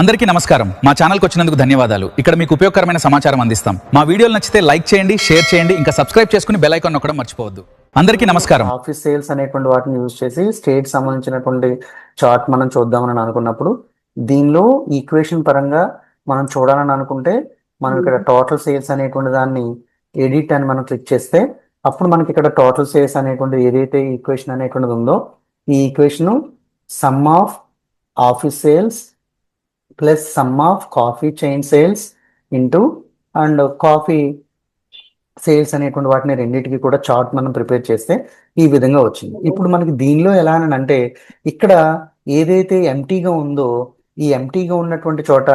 అందరికీ నమస్కారం. మా ఛానల్కి వచ్చినందుకు ధన్యవాదాలు. ఇక్కడ మీకు ఉపయోగకరమైన సమాచారం అందిస్తాం. మా వీడియోలు నచ్చితే లైక్ చేయండి, షేర్ చేయండి, ఇంకా సబ్స్క్రైబ్ చేసుకుని బెల్ ఐకాన్ నొక్కడం మర్చిపోవద్దు. అందరికీ నమస్కారం. ఆఫీస్ సేల్స్ అనేటువంటి వాటిని యూజ్ చేసి స్టేట్ సంబంధించినటువంటి చార్ట్ మనం చూద్దామని అనుకున్నప్పుడు దీనిలో ఈక్వేషన్ పరంగా మనం చూడాలని అనుకుంటే మనం ఇక్కడ టోటల్ సేల్స్ అనేటువంటి దాన్ని ఎడిట్ అని మనం క్లిక్ చేస్తే అప్పుడు మనకి ఇక్కడ టోటల్ సేల్స్ అనేటువంటి ఏదైతే ఈక్వేషన్ అనేటువంటిది ఉందో ఈ equation some of office sales plus some of coffee chain sales into and coffee sales అనేటువంటి వాటిని రెండింటికి కూడా చార్ట్ మనం ప్రిపేర్ చేస్తే ఈ విధంగా వచ్చింది. ఇప్పుడు మనకి దీనిలో ఎలా అని అంటే ఇక్కడ ఏదైతే ఎంటీగా ఉందో ఈ ఎంటీగా ఉన్నటువంటి చోట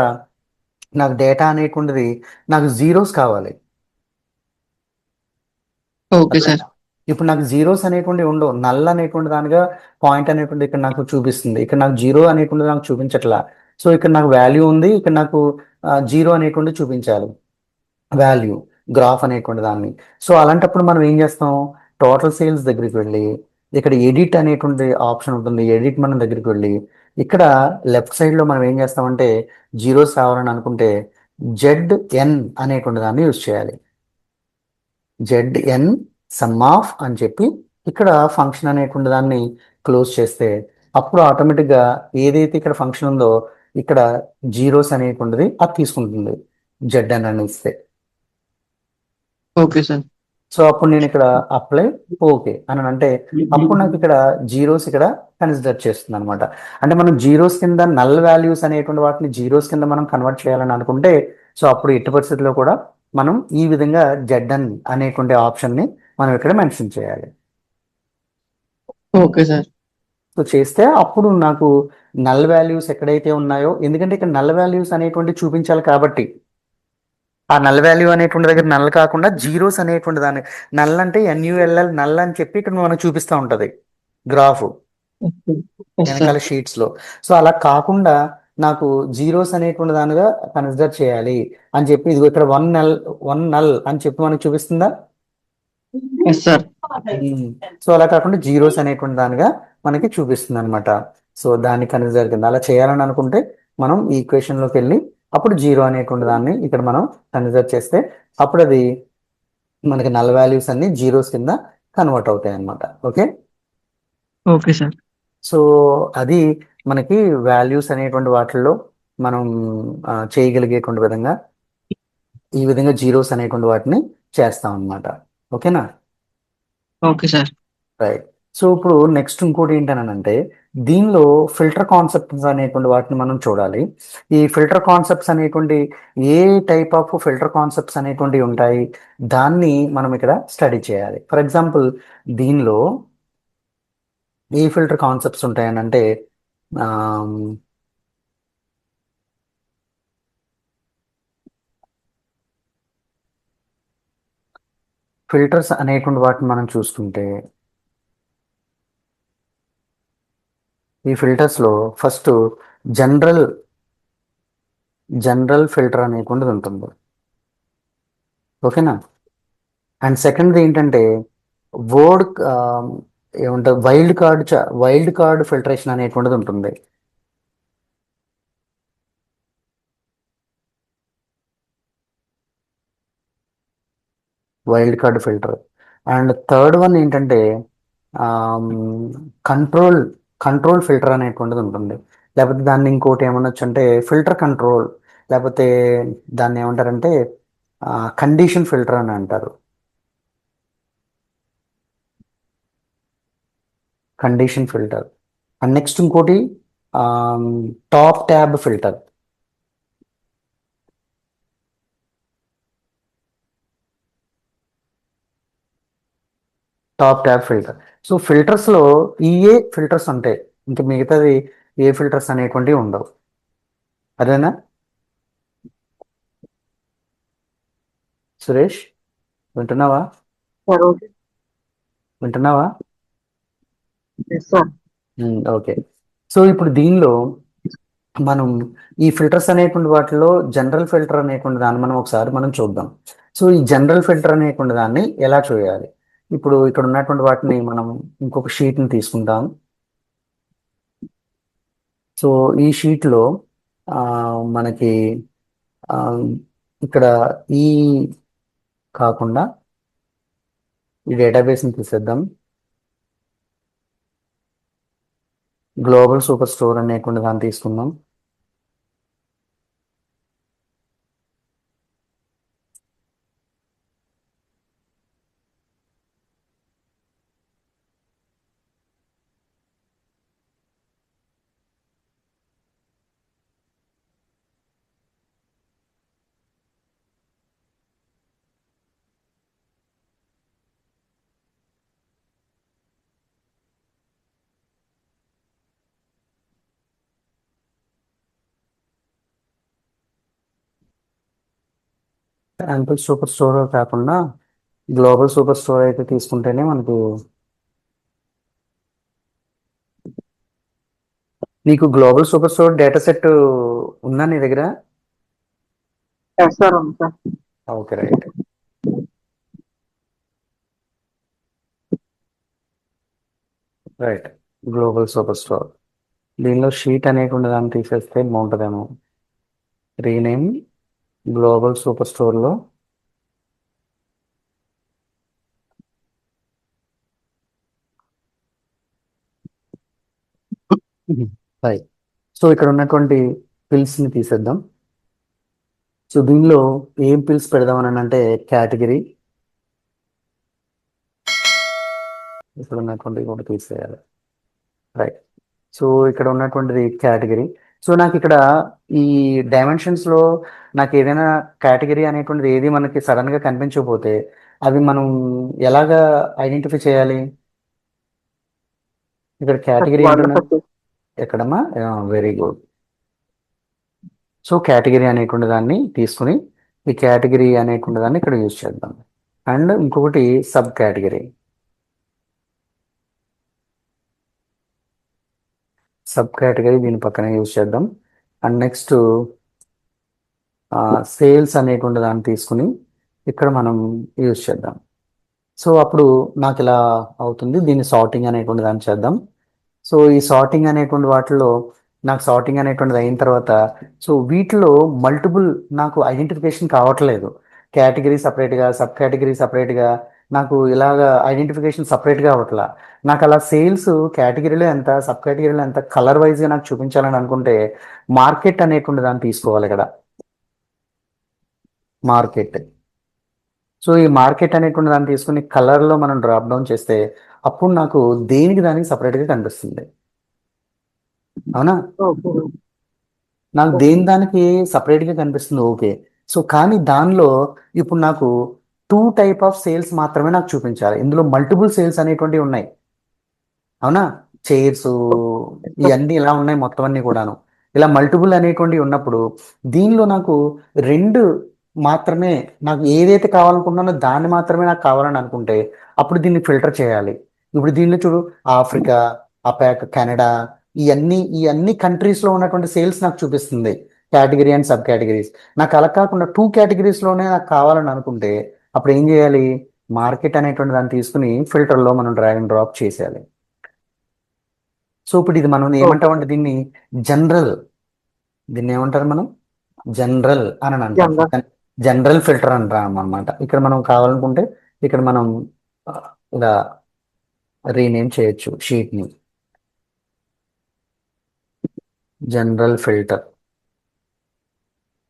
నాకు డేటా అనేటువంటిది నాకు జీరోస్ కావాలి. Okay sir. ఇప్పుడు నాకు జీరోస్ అనేటువంటి ఉండవు, నల్ అనేటువంటి దానిగా పాయింట్ అనేటువంటి ఇక్కడ నాకు చూపిస్తుంది. ఇక్కడ నాకు జీరో అనేటువంటిది నాకు చూపించట్లా. సో ఇక్కడ నాకు వాల్యూ ఉంది, ఇక్కడ నాకు జీరో అనేటువంటి చూపించాలి వాల్యూ గ్రాఫ్ అనేటువంటి దాన్ని. సో అలాంటప్పుడు మనం ఏం చేస్తాం, టోటల్ సేల్స్ దగ్గరికి వెళ్ళి ఇక్కడ ఎడిట్ అనేటువంటి ఆప్షన్ ఉంటుంది. ఎడిట్ మనం దగ్గరికి వెళ్ళి ఇక్కడ లెఫ్ట్ సైడ్లో మనం ఏం చేస్తామంటే జీరోస్ రావాలని అనుకుంటే ZN అనేటువంటి దాన్ని యూజ్ చేయాలి. ZN సమ్ ఆఫ్ అని చెప్పి ఇక్కడ ఫంక్షన్ అనేటువంటి దాన్ని క్లోజ్ చేస్తే అప్పుడు ఆటోమేటిక్గా ఏదైతే ఇక్కడ ఫంక్షన్ ఉందో ఇక్కడ జీరోస్ అనేటువంటిది అది తీసుకుంటుంది ZN అని ఇస్తే. Okay sir. సో అప్పుడు నేను ఇక్కడ అప్లై ఓకే అని అంటే అప్పుడు నాకు ఇక్కడ జీరోస్ ఇక్కడ కన్సిడర్ చేస్తుంది అనమాట. అంటే మనం జీరోస్ కింద నల్ వాల్యూస్ అనేటువంటి వాటిని జీరోస్ కింద మనం కన్వర్ట్ చేయాలని అనుకుంటే సో అప్పుడు ఎట్టి పరిస్థితుల్లో కూడా మనం ఈ విధంగా ZN అనేటువంటి ఆప్షన్ని మనం ఇక్కడ మెన్షన్ చేయాలి. Okay sir. సో చేస్తే అప్పుడు నాకు నల్ వాల్యూస్ ఎక్కడైతే ఉన్నాయో, ఎందుకంటే ఇక్కడ నల్ వాల్యూస్ అనేటువంటి చూపించాలి కాబట్టి ఆ నల్ వాల్యూ అనేటువంటి దగ్గర నల్ కాకుండా జీరోస్ అనేటువంటి దాన్ని నల్ అంటే NULL నల్ అని చెప్పి ఇక్కడ మనకు చూపిస్తూ ఉంటుంది గ్రాఫ్ వెనకాల షీట్స్ లో. సో అలా కాకుండా నాకు జీరోస్ అనేటువంటి దానిగా కన్సిడర్ చేయాలి అని చెప్పి ఇది ఇక్కడ వన్ నల్ అని చెప్పి మనకు చూపిస్తుందా. సో అలా కాకుండా జీరోస్ అనేటువంటి దానిగా మనకి చూపిస్తుంది అనమాట. సో దాన్ని కన్సిడర్ కింద అలా చేయాలని అనుకుంటే మనం ఈ ఈక్వేషన్ లోకి వెళ్ళి అప్పుడు జీరో అనేటువంటి దాన్ని ఇక్కడ మనం కన్సిడర్ చేస్తే అప్పుడు అది మనకి నల్ వాల్యూస్ అన్ని జీరోస్ కింద కన్వర్ట్ అవుతాయి అన్నమాట. Okay okay sir. సో అది మనకి వాల్యూస్ అనేటువంటి వాటిల్లో మనం చేయగలిగేటువంటి విధంగా ఈ విధంగా జీరోస్ అనేటువంటి వాటిని చేస్తాం అన్నమాట. ఓకేనా. Okay sir. రైట్. సో ఇప్పుడు నెక్స్ట్ ఇంకోటి ఏంటనంటే దీనిలో ఫిల్టర్ కాన్సెప్ట్స్ అనేటువంటి వాటిని మనం చూడాలి. ఈ ఫిల్టర్ కాన్సెప్ట్స్ అనేటువంటి ఏ టైప్ ఆఫ్ ఫిల్టర్ కాన్సెప్ట్స్ అనేటువంటివి ఉంటాయి దాన్ని మనం ఇక్కడ స్టడీ చేయాలి. ఫర్ ఎగ్జాంపుల్ దీనిలో ఏ ఫిల్టర్ కాన్సెప్ట్స్ ఉంటాయని అంటే ఫిల్టర్స్ అనేటువంటి వాటిని మనం చూసుకుంటే ఈ ఫిల్టర్స్లో ఫస్ట్ జనరల్ ఫిల్టర్ అనేటువంటిది ఉంటుంది. ఓకేనా. అండ్ సెకండ్ ఏంటంటే ఏమంటారు వైల్డ్ కార్డ్ ఫిల్టరేషన్ అనేటువంటిది ఉంటుంది. Wild card filter. And third one ఏంటంటే కంట్రోల్ ఫిల్టర్ అనేటువంటిది ఉంటుంది. లేకపోతే దాన్ని ఇంకోటి ఏమనొచ్చు అంటే ఫిల్టర్ కంట్రోల్, లేకపోతే దాన్ని ఏమంటారంటే కండిషన్ ఫిల్టర్ అని అంటారు. Condition filter. అండ్ నెక్స్ట్ ఇంకోటి top tab filter. Top tab filter. So ఫిల్టర్స్లో ఏ ఫిల్టర్స్ ఉంటాయి, ఇంకా మిగతాది ఏ ఫిల్టర్స్ అనేటువంటివి ఉండవు. అదేనా సురేష్, వింటున్నావా? ఓకే. సో ఇప్పుడు దీనిలో మనం ఈ ఫిల్టర్స్ అనేటువంటి వాటిలో జనరల్ ఫిల్టర్ అనేటువంటి దాన్ని మనం ఒకసారి మనం చూద్దాం. సో ఈ జనరల్ ఫిల్టర్ అనేటువంటి దాన్ని ఎలా చేయాలి, ఇప్పుడు ఇక్కడ ఉన్నటువంటి వాటిని మనం ఇంకొక షీట్ని తీసుకుంటాం. సో ఈ షీట్లో మనకి ఆ, ఇక్కడ ఈ కాకుండా ఈ డేటాబేస్ని తీసేద్దాం. గ్లోబల్ సూపర్ స్టోర్ అనేటువంటి దాన్ని తీసుకుందాం. శాంపుల్ సూపర్ స్టోర్ కాకుండా గ్లోబల్ సూపర్ స్టోర్ అయితే తీసుకుంటేనే మనకు నీకు global super store data set ఉందా నీ దగ్గర? ఎస్ సార్ ఉంది sir. Okay, right. Right, global super store. దీనిలో షీట్ అనేటువంటి దాన్ని తీసేస్తే బాగుంటుందేమో. రీనేమ్ గ్లోబల్ సూపర్ స్టోర్లో రైట్. సో ఇక్కడ ఉన్నటువంటి పిల్స్ని తీసేద్దాం. సో దీనిలో ఏం పిల్స్ పెడదామని అంటే కేటగిరీ, ఇక్కడ ఉన్నటువంటి కూడా తీసేయాలి. రైట్. సో ఇక్కడ ఉన్నటువంటిది కేటగిరీ. సో నాకు ఇక్కడ ఈ డైమెన్షన్స్లో నాకు ఏదైనా కేటగిరీ అనేటువంటిది ఏది మనకి సడన్గా కనిపించకపోతే అవి మనం ఎలాగా ఐడెంటిఫై చేయాలి? ఇక్కడ కేటగిరీ అంటున్నా ఎక్కడమ్మా? Very good. సో కేటగిరీ అనేటువంటి దాన్ని తీసుకుని ఈ కేటగిరీ అనేటువంటి దాన్ని ఇక్కడ యూజ్ చేద్దాం. అండ్ ఇంకొకటి సబ్ కేటగిరీ. సబ్ కేటగిరీ దీని పక్కనే యూజ్ చేద్దాం. అండ్ నెక్స్ట్ సేల్స్ అనేటువంటి దాన్ని తీసుకుని ఇక్కడ మనం యూజ్ చేద్దాం. సో అప్పుడు నాకు ఇలా అవుతుంది. దీన్ని సార్టింగ్ అనేటువంటి దాన్ని చేద్దాం. సో ఈ సార్టింగ్ అనేటువంటి వాటిలో నాకు సార్టింగ్ అనేటువంటిది అయిన తర్వాత సో వీటిలో మల్టిపుల్ నాకు ఐడెంటిఫికేషన్ కావట్లేదు. కేటగిరీ సపరేట్గా, సబ్ కేటగిరీ సపరేట్గా, నాకు ఇలాగా ఐడెంటిఫికేషన్ సపరేట్గా అవ్వట్లా. నాకు అలా సేల్స్ కేటగిరీలో ఎంత, సబ్ కేటగిరీలో ఎంత కలర్ వైజ్గా నాకు చూపించాలని అనుకుంటే మార్కెట్ అనేటువంటి దాన్ని తీసుకోవాలి ఇక్కడ. మార్కెట్. సో ఈ మార్కెట్ అనేటువంటి దాన్ని తీసుకుని కలర్లో మనం డ్రాప్ డౌన్ చేస్తే అప్పుడు నాకు దేనికి దానికి సపరేట్గా కనిపిస్తుంది. అవునా? నాకు దేని దానికి సపరేట్గా కనిపిస్తుంది. ఓకే. సో కానీ దానిలో ఇప్పుడు నాకు 2 టైప్ ఆఫ్ సేల్స్ మాత్రమే నాకు చూపించాలి. ఇందులో మల్టిపుల్ సేల్స్ అనేటువంటివి ఉన్నాయి. అవునా? చైర్స్ ఇవన్నీ ఇలా ఉన్నాయి మొత్తం అన్నీ కూడాను. ఇలా మల్టిపుల్ అనేటువంటివి ఉన్నప్పుడు దీనిలో నాకు 2 మాత్రమే, నాకు ఏదైతే కావాలనుకుంటున్నానో దాన్ని మాత్రమే నాకు కావాలని అనుకుంటే అప్పుడు దీన్ని ఫిల్టర్ చేయాలి. ఇప్పుడు దీనిలో చూడు, ఆఫ్రికా, అపాక్, కెనడా, ఈ అన్ని కంట్రీస్లో ఉన్నటువంటి సేల్స్ నాకు చూపిస్తుంది, కేటగిరీ అండ్ సబ్ కేటగిరీస్. నాకు అలా కాకుండా 2 కేటగిరీస్లోనే నాకు కావాలని అనుకుంటే అప్పుడు ఏం చేయాలి? మార్కెట్ అనేటువంటి దాన్ని తీసుకుని ఫిల్టర్లో మనం డ్రాగ్ అండ్ డ్రాప్ చేసేయాలి. సో ఇప్పుడు ఇది మనం ఏమంటామంటే దీన్ని జనరల్, దీన్ని ఏమంటారు మనం? జనరల్ అని అంటాం. జనరల్ ఫిల్టర్ అంటాం అనమాట. ఇక్కడ మనం కావాలనుకుంటే ఇక్కడ మనం ఇలా రీనేమ్ చేయొచ్చు షీట్ని, జనరల్ ఫిల్టర్.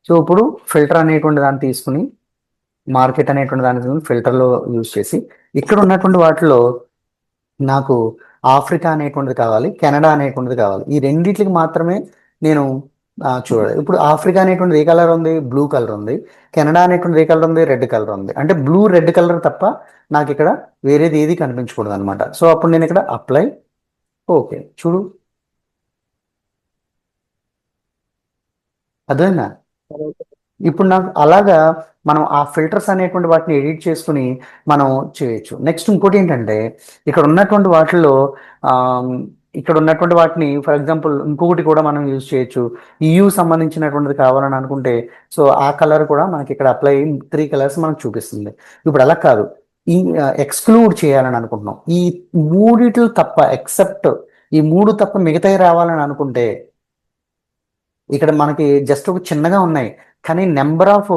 సో ఇప్పుడు ఫిల్టర్ అనేటువంటి దాన్ని తీసుకుని మార్కెట్ అనేటువంటి దాన్ని తీసుకుని ఫిల్టర్లో యూజ్ చేసి ఇక్కడ ఉన్నటువంటి వాటిలో నాకు ఆఫ్రికా అనేటువంటిది కావాలి, కెనడా అనేటువంటిది కావాలి. ఈ రెండిట్లకి మాత్రమే నేను చూడాలి. ఇప్పుడు ఆఫ్రికా అనేటువంటిది ఏ కలర్ ఉంది? బ్లూ కలర్ ఉంది. కెనడా అనేటువంటిది ఏ కలర్ ఉంది? రెడ్ కలర్ ఉంది. అంటే బ్లూ, రెడ్ కలర్ తప్ప నాకు ఇక్కడ వేరేది ఏది కనిపించకూడదు అనమాట. సో అప్పుడు నేను ఇక్కడ అప్లై, ఓకే. చూడు, అదేనా? ఇప్పుడు నాకు అలాగా మనం ఆ ఫిల్టర్స్ అనేటువంటి వాటిని ఎడిట్ చేసుకుని మనం చేయొచ్చు. నెక్స్ట్ ఇంకోటి ఏంటంటే ఇక్కడ ఉన్నటువంటి వాటిల్లో ఇక్కడ ఉన్నటువంటి వాటిని ఫర్ ఎగ్జాంపుల్ ఇంకొకటి కూడా మనం యూజ్ చేయొచ్చు. EU సంబంధించినటువంటిది కావాలని అనుకుంటే సో ఆ కలర్ కూడా మనకి ఇక్కడ అప్లై 3 కలర్స్ మనకు చూపిస్తుంది. ఇప్పుడు అలా కాదు, ఈ ఎక్స్క్లూడ్ చేయాలని అనుకుంటున్నాం. ఈ మూడిట్లు తప్ప, ఎక్సెప్ట్ ఈ 3 తప్ప మిగతాయి రావాలని అనుకుంటే ఇక్కడ మనకి జస్ట్ ఒక చిన్నగా ఉన్నాయి, కానీ నెంబర్ ఆఫ్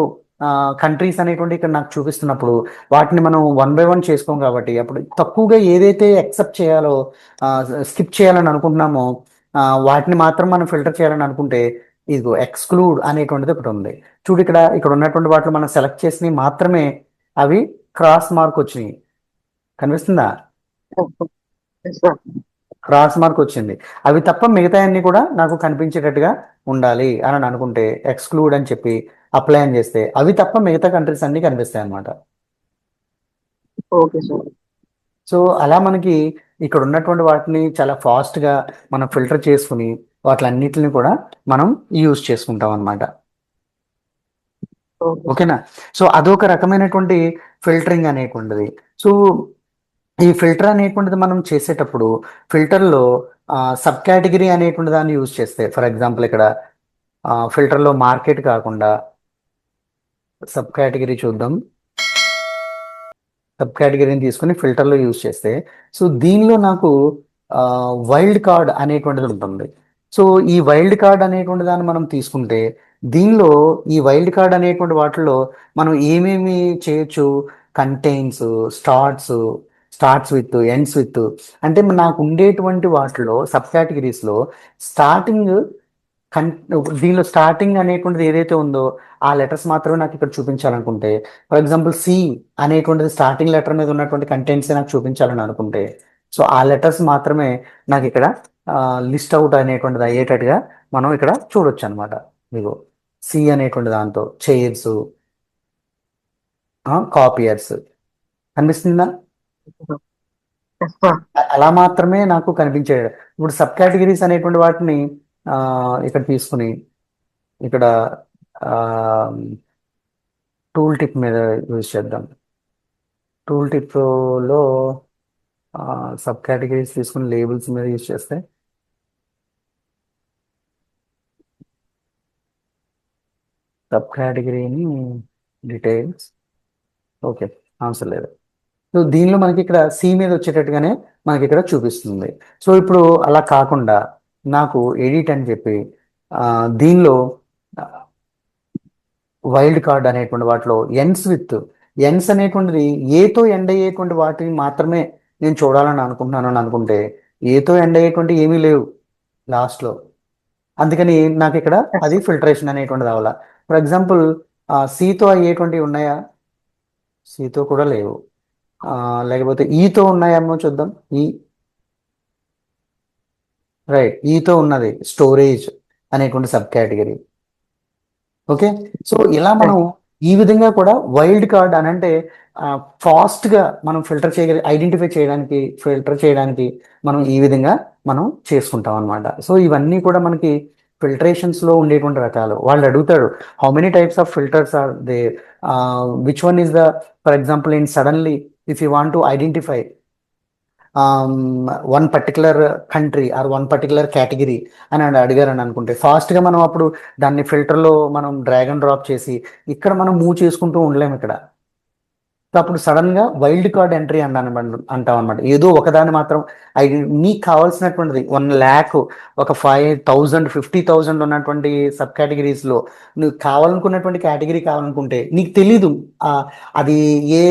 కంట్రీస్ అనేటువంటి ఇక్కడ నాకు చూపిస్తున్నప్పుడు వాటిని మనం వన్ బై వన్ చేసుకోం కాబట్టి అప్పుడు తక్కువగా ఏదైతే యాక్సెప్ట్ చేయాలో, స్కిప్ చేయాలని అనుకుంటున్నామో వాటిని మాత్రం మనం ఫిల్టర్ చేయాలని అనుకుంటే ఇదిగో ఎక్స్క్లూడ్ అనేటువంటిది ఒకటి ఉంది. చూడు ఇక్కడ ఉన్నటువంటి వాటిలో మనం సెలెక్ట్ చేసినవి మాత్రమే అవి క్రాస్ మార్క్ వచ్చినాయి, కనిపిస్తుందా? Yes sir. క్రాస్ మార్క్ వచ్చింది. అవి తప్ప మిగతా అన్ని కూడా నాకు కనిపించేటట్టుగా ఉండాలి అని అనుకుంటే ఎక్స్క్లూడ్ అని చెప్పి అప్లై అని చేస్తే అవి తప్ప మిగతా కంట్రీస్ అన్ని కనిపిస్తాయి అన్నమాట. Okay sir. సో అలా మనకి ఇక్కడ ఉన్నటువంటి వాటిని చాలా ఫాస్ట్గా మనం ఫిల్టర్ చేసుకుని వాటిలన్నిటిని కూడా మనం యూజ్ చేసుకుంటాం అన్నమాట. ఓకే ఓకేనా? సో అదొక రకమైనటువంటి ఫిల్టరింగ్ అనేటువంటిది. సో ఈ ఫిల్టర్ అనేటువంటిది మనం చేసేటప్పుడు ఫిల్టర్లో సబ్ కేటగిరీ అనేటువంటి దాన్ని యూజ్ చేస్తే, ఫర్ ఎగ్జాంపుల్ ఇక్కడ ఫిల్టర్లో మార్కెట్ కాకుండా సబ్ కేటగిరీ చూద్దాం. సబ్ కేటగిరీని తీసుకుని ఫిల్టర్లో యూజ్ చేస్తే, సో దీనిలో నాకు వైల్డ్ కార్డ్ అనేటువంటిది ఉంటుంది. సో ఈ వైల్డ్ కార్డ్ అనేటువంటి దాన్ని మనం తీసుకుంటే దీనిలో ఈ వైల్డ్ కార్డ్ అనేటువంటి వాటిలో మనం ఏమేమి చేయొచ్చు, contains, starts with, ends with, అంటే నాకు ఉండేటువంటి వాటిలో సబ్ కేటగిరీస్లో స్టార్టింగ్ దీనిలో స్టార్టింగ్ అనేటువంటిది ఏదైతే ఉందో ఆ లెటర్స్ మాత్రమే నాకు ఇక్కడ చూపించాలనుకుంటే, ఫర్ ఎగ్జాంపుల్ సి అనేటువంటిది స్టార్టింగ్ లెటర్ మీద ఉన్నటువంటి కంటెంట్స్ నాకు చూపించాలని అనుకుంటే, సో ఆ లెటర్స్ మాత్రమే నాకు ఇక్కడ లిస్ట్ అవుట్ అనేటువంటిది అయ్యేటట్టుగా మనం ఇక్కడ చూడొచ్చు అనమాట. మీకు సి అనేటువంటి దాంతో చైర్స్, కాపియర్స్ కనిపిస్తుందా? Yes sir. అలా మాత్రమే నాకు కనిపించే. ఇప్పుడు సబ్ కేటగిరీస్ అనేటువంటి వాటిని ఇక్కడ తీసుకుని ఇక్కడ టూల్ టిప్ మీద యూజ్ చేద్దాం. టూల్ టిప్లో సబ్ కేటగిరీస్ తీసుకుని లేబుల్స్ మీద యూజ్ చేస్తే సబ్ కేటగిరీని డీటెయిల్స్, ఓకే ఆన్సర్ లేదు. సో దీనిలో మనకి ఇక్కడ సి మీద వచ్చేటట్టుగానే మనకి ఇక్కడ చూపిస్తుంది. సో ఇప్పుడు అలా కాకుండా నాకు ఎడిట్ అని చెప్పి దీనిలో వైల్డ్ కార్డ్ అనేటువంటి వాటిలో ఎన్స్ అనేటువంటిది ఏతో ఎండ్ అయ్యేటువంటి వాటిని మాత్రమే నేను చూడాలని అనుకుంటున్నాను అని అనుకుంటే ఏతో ఎండ్ అయ్యేటువంటి ఏమీ లేవు లాస్ట్లో, అందుకని నాకు ఇక్కడ అది ఫిల్టరేషన్ అనేటువంటిది అవ్వాలా. ఫర్ ఎగ్జాంపుల్ సితో అయ్యేటువంటివి ఉన్నాయా? సితో కూడా లేవు. లేకపోతే ఈతో ఉన్నాయేమో చూద్దాం. రైట్, ఈతో ఉన్నది స్టోరేజ్ అనేటువంటి సబ్ కేటగిరీ. ఓకే, సో ఇలా మనం ఈ విధంగా కూడా వైల్డ్ కార్డ్ అని అంటే ఫాస్ట్గా మనం ఐడెంటిఫై చేయడానికి మనం ఈ విధంగా మనం చేసుకుంటాం అనమాట. సో ఇవన్నీ కూడా మనకి ఫిల్టరేషన్స్లో ఉండేటువంటి రకాలు. వాళ్ళు అడుగుతాడు how many types of filters are they, which one is the, for example in suddenly if you want to identify one particular country or one particular category అని అడిగారు అని అనుకుంటే ఫాస్ట్గా మనం అప్పుడు దాన్ని ఫిల్టర్లో మనం డ్రాగ్ అండ్ డ్రాప్ చేసి ఇక్కడ మనం మూవ్ చేసుకుంటూ ఉండలేము ఇక్కడ. సో అప్పుడు సడన్గా వైల్డ్ కార్డ్ ఎంట్రీ అంటాం అనమాట. ఏదో ఒకదాన్ని మాత్రం నీకు కావాల్సినటువంటిది 1,00,000, ఒక 5,000, 50,000 ఉన్నటువంటి సబ్ కేటగిరీస్లో నువ్వు కావాలనుకున్నటువంటి కేటగిరీ కావాలనుకుంటే నీకు తెలీదు అది ఏ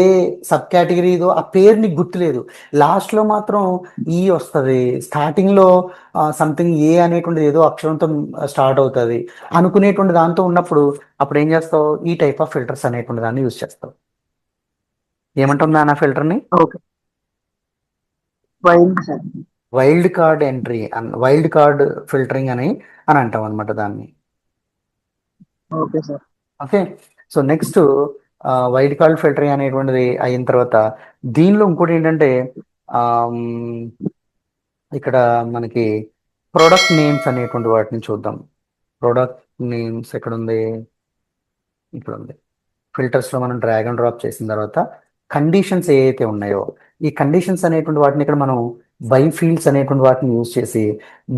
సబ్ కేటగిరీదో, ఆ పేరు నీకు గుర్తులేదు, లాస్ట్లో మాత్రం ఈ వస్తుంది, స్టార్టింగ్లో సంథింగ్ ఏ అనేటువంటిది ఏదో అక్షరంతో స్టార్ట్ అవుతుంది అనుకునేటువంటి దాంతో ఉన్నప్పుడు అప్పుడు ఏం చేస్తావు, ఈ టైప్ ఆఫ్ ఫిల్టర్స్ అనేటువంటి దాన్ని యూజ్ చేస్తావు. ఏమంటుందా నా ఫిల్టర్ని? Okay. Wild sir. Wild card entry, wild card filtering అని అంటాం అనమాట దాన్ని. Okay sir. Okay, so next wild card filtering అనేటువంటిది అయిన తర్వాత దీనిలో ఇంకోటి ఏంటంటే ఇక్కడ మనకి ప్రొడక్ట్ నేమ్స్ అనేటువంటి వాటిని చూద్దాం. ప్రొడక్ట్ నేమ్స్ ఎక్కడ ఉంది? ఇక్కడ ఉంది. ఫిల్టర్స్లో మనం డ్రాగ్ అండ్ డ్రాప్ చేసిన తర్వాత కండిషన్స్ ఏవైతే ఉన్నాయో ఈ కండిషన్స్ అనేటువంటి వాటిని ఇక్కడ మనం బై ఫీల్డ్స్ అనేటువంటి వాటిని యూజ్ చేసి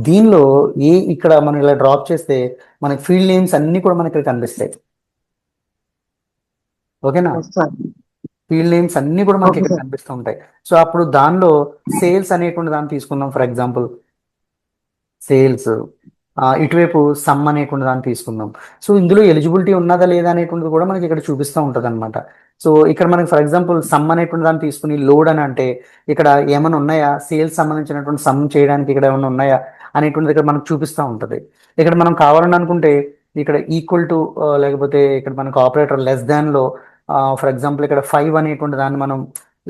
దీనిలో ఇక్కడ మనం ఇలా డ్రాప్ చేస్తే మనకి ఫీల్డ్ నేమ్స్ అన్ని కూడా మనకి ఇక్కడ కనిపిస్తాయి. ఓకేనా? ఫీల్డ్ నేమ్స్ అన్ని కూడా మనకి ఇక్కడ కనిపిస్తూ ఉంటాయి. సో అప్పుడు దానిలో సేల్స్ అనేటువంటి దాన్ని తీసుకుందాం. ఫర్ ఎగ్జాంపుల్ సేల్స్, ఇటువైపు సమ్ అనేటువంటి దాన్ని తీసుకుందాం. సో ఇందులో ఎలిజిబిలిటీ ఉన్నదా లేదా అనేటువంటిది కూడా మనకి ఇక్కడ చూపిస్తూ ఉంటుంది అనమాట. సో ఇక్కడ మనకి ఫర్ ఎగ్జాంపుల్ సమ్ అనేటువంటి దాన్ని తీసుకుని లోడ్ అని అంటే ఇక్కడ ఏమైనా ఉన్నాయా, సేల్స్ సంబంధించినటువంటి సమ్ చేయడానికి ఇక్కడ ఏమైనా ఉన్నాయా అనేటువంటిది ఇక్కడ మనకు చూపిస్తూ ఉంటుంది. ఇక్కడ మనం కావాలని అనుకుంటే ఇక్కడ ఈక్వల్ టు లేకపోతే ఇక్కడ మనకు ఆపరేటర్ లెస్ దాన్లో ఫర్ ఎగ్జాంపుల్ ఇక్కడ 5 అనేటువంటి దాన్ని మనం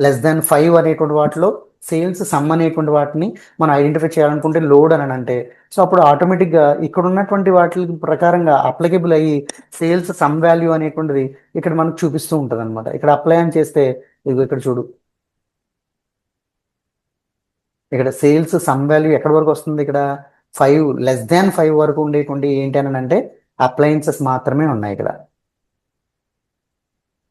లెస్ దాన్ 5 అనేటువంటి వాటిలో సేల్స్ సమ్ అనేటువంటి వాటిని మనం ఐడెంటిఫై చేయాలనుకుంటే లోడ్ అని అంటే సో అప్పుడు ఆటోమేటిక్గా ఇక్కడ ఉన్నటువంటి వాటి ప్రకారంగా అప్లికబుల్ అయ్యి సేల్స్ సమ్ వాల్యూ అనేటువంటిది ఇక్కడ మనకు చూపిస్తూ ఉంటుంది అనమాట. ఇక్కడ అప్లై అని చేస్తే ఇదిగో ఇక్కడ చూడు, ఇక్కడ సేల్స్ సమ్ వాల్యూ ఎక్కడి వరకు వస్తుంది, ఇక్కడ 5 లెస్ దాన్ 5 వరకు ఉండేటువంటి ఏంటి అని అంటే అప్లయన్సెస్ మాత్రమే ఉన్నాయి ఇక్కడ.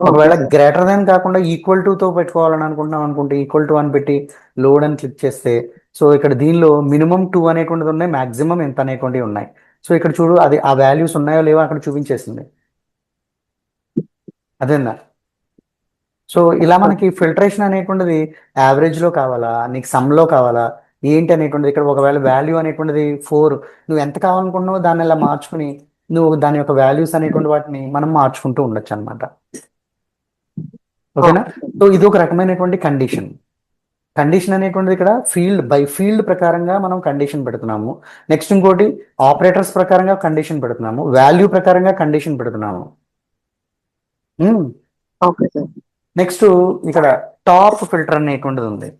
ఒకవేళ గ్రేటర్ దాన్ కాకుండా ఈక్వల్ తో పెట్టుకోవాలని అనుకుంటున్నాం అనుకుంటే ఈక్వల్ టు అని పెట్టి లోడ్ అని క్లిక్ చేస్తే సో ఇక్కడ దీనిలో మినిమం 2 అనేటువంటిది ఉన్నాయి, మాక్సిమం ఎంత అనేటువంటివి ఉన్నాయి. సో ఇక్కడ చూడు అది ఆ వాల్యూస్ ఉన్నాయో లేవో అక్కడ చూపించేసింది, అదేనా. సో ఇలా మనకి ఫిల్టరేషన్ అనేటువంటిది యావరేజ్లో కావాలా, నీకు సమ్లో కావాలా ఏంటి అనేటువంటిది ఇక్కడ ఒకవేళ వాల్యూ అనేటువంటిది 4 నువ్వు ఎంత కావాలనుకుంటున్నావో దాన్ని ఇలా మార్చుకుని నువ్వు దాని యొక్క వాల్యూస్ అనేటువంటి వాటిని మనం మార్చుకుంటూ ఉండొచ్చు అనమాట. ఓకేనా. సో ఇది ఒక రకమైనటువంటి కండిషన్. కండిషన్ అనేటువంటిది ఇక్కడ ఫీల్డ్ బై ఫీల్డ్ ప్రకారంగా మనం కండిషన్ పెడుతున్నాము. నెక్స్ట్ ఇంకోటి ఆపరేటర్స్ ప్రకారంగా కండిషన్ పెడుతున్నాము, వాల్యూ ప్రకారంగా కండిషన్ పెడుతున్నాము. Okay sir. నెక్స్ట్ ఇక్కడ టాప్ ఫిల్టర్ అనేటువంటిది ఉంది.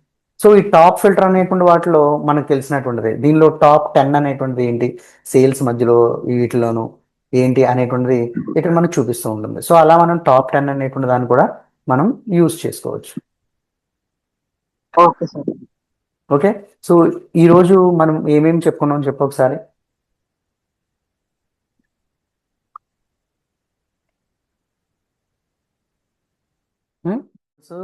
సో ఈ టాప్ ఫిల్టర్ అనేటువంటి వాటిలో మనకు తెలిసినటువంటిది దీనిలో టాప్ 10 అనేటువంటిది ఏంటి, సేల్స్ మధ్యలో వీటిలోను ఏంటి అనేటువంటిది ఇక్కడ మనకు చూపిస్తూ ఉంటుంది. సో అలా మనం టాప్ 10 అనేటువంటి దాన్ని కూడా మనం యూజ్ చేసుకోవచ్చు. Okay sir. ఓకే. సో ఈరోజు మనం ఏమేమి చెప్పుకున్నాం చెప్పు ఒకసారి. సో